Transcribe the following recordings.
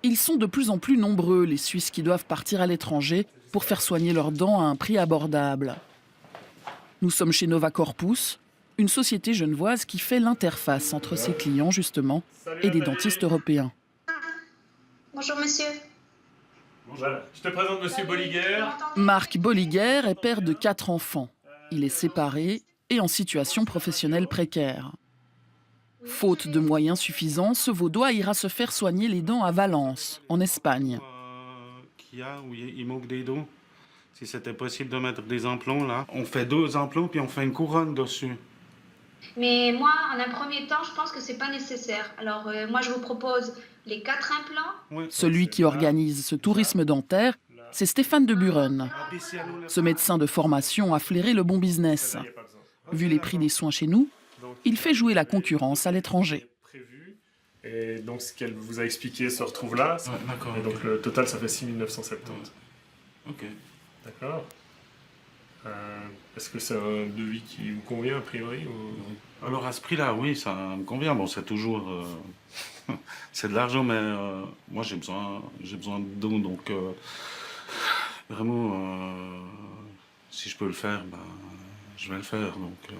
Ils sont de plus en plus nombreux, les Suisses qui doivent partir à l'étranger pour faire soigner leurs dents à un prix abordable. Nous sommes chez Nova Corpus, une société genevoise qui fait l'interface entre ses clients, justement, et des dentistes européens. Bonjour monsieur. Voilà. Je te présente Monsieur Bolliger. Marc Bolliger est père de 4 enfants. Il est séparé et en situation professionnelle précaire. Faute de moyens suffisants, ce Vaudois ira se faire soigner les dents à Valence, en Espagne. Où il manque des dents. Si c'était possible de mettre des implants là. On fait 2 implants puis on fait une couronne dessus. Mais moi, en un premier temps, je pense que c'est pas nécessaire. Alors moi, je vous propose les 4 implants. Ouais. Celui qui organise ce tourisme dentaire, c'est Stéphane de Buren. Ce médecin de formation a flairé le bon business. Vu les prix des soins chez nous, il fait jouer la concurrence à l'étranger. Et donc ce qu'elle vous a expliqué se retrouve là. Ouais, d'accord, Et donc ok. le total, ça fait 6 970. Ok. D'accord. Est-ce que c'est un devis qui vous convient a priori ou... Alors à ce prix-là, oui, ça me convient. Bon, c'est toujours, c'est de l'argent, mais moi j'ai besoin de dons, donc vraiment, si je peux le faire, ben, je vais le faire. Donc,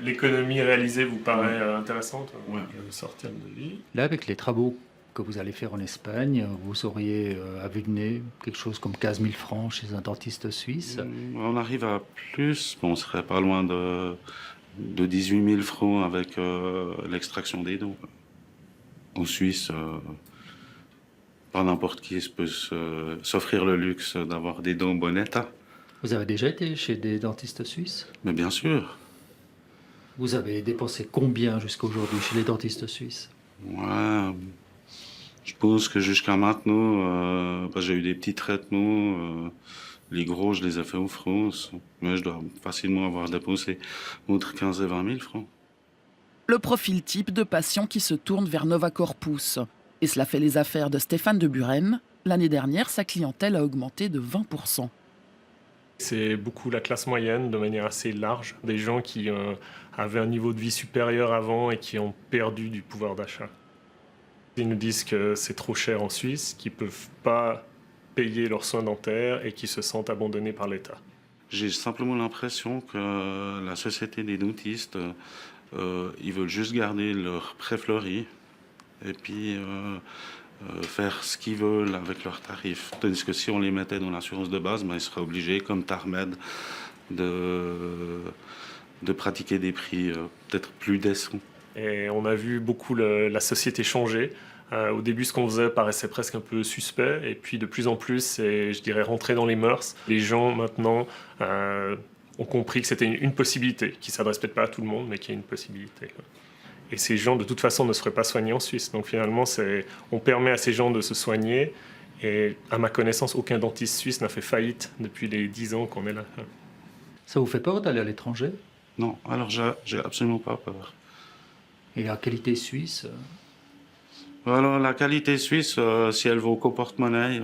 L'économie réalisée vous paraît intéressante? Ouais. Je vais sortir le devis. Là, avec les travaux que vous allez faire en Espagne, vous auriez à vue de nez quelque chose comme 15 000 francs chez un dentiste suisse. on arrive à plus, bon, on serait pas loin de 18 000 francs avec l'extraction des dents. En Suisse, pas n'importe qui peut s'offrir le luxe d'avoir des dents en bon état. Vous avez déjà été chez des dentistes suisses? Mais bien sûr, Vous avez dépensé combien jusqu'à aujourd'hui chez les dentistes suisses? ouais, je pense que jusqu'à maintenant, j'ai eu des petits traitements. Les gros, je les ai fait en France, mais je dois facilement avoir dépensé entre 15 et 20 000 francs. Le profil type de patient qui se tourne vers Nova Corpus. Et cela fait les affaires de Stéphane de Buren. L'année dernière, sa clientèle a augmenté de 20%. C'est beaucoup la classe moyenne, de manière assez large. Des gens qui avaient un niveau de vie supérieur avant et qui ont perdu du pouvoir d'achat. Ils nous disent que c'est trop cher en Suisse, qu'ils ne peuvent pas payer leurs soins dentaires et qu'ils se sentent abandonnés par l'État. J'ai simplement l'impression que la société des dentistes, ils veulent juste garder leur prêt fleuri et puis faire ce qu'ils veulent avec leurs tarifs. Tandis que si on les mettait dans l'assurance de base, ben, ils seraient obligés, comme Tarmed, de pratiquer des prix peut-être plus décents. Et on a vu beaucoup la société changer. Au début, ce qu'on faisait paraissait presque un peu suspect, et puis de plus en plus, c'est, je dirais, rentrer dans les mœurs. Les gens, maintenant, ont compris que c'était une possibilité, qui ne s'adresse peut-être pas à tout le monde, mais qui est une possibilité. Et ces gens, de toute façon, ne seraient pas soignés en Suisse. Donc finalement, on permet à ces gens de se soigner, et à ma connaissance, aucun dentiste suisse n'a fait faillite depuis les 10 ans qu'on est là. Ça vous fait peur d'aller à l'étranger? Non, alors j'ai absolument pas peur. Et la qualité suisse? Alors la qualité suisse, si elle vaut qu'au porte-monnaie,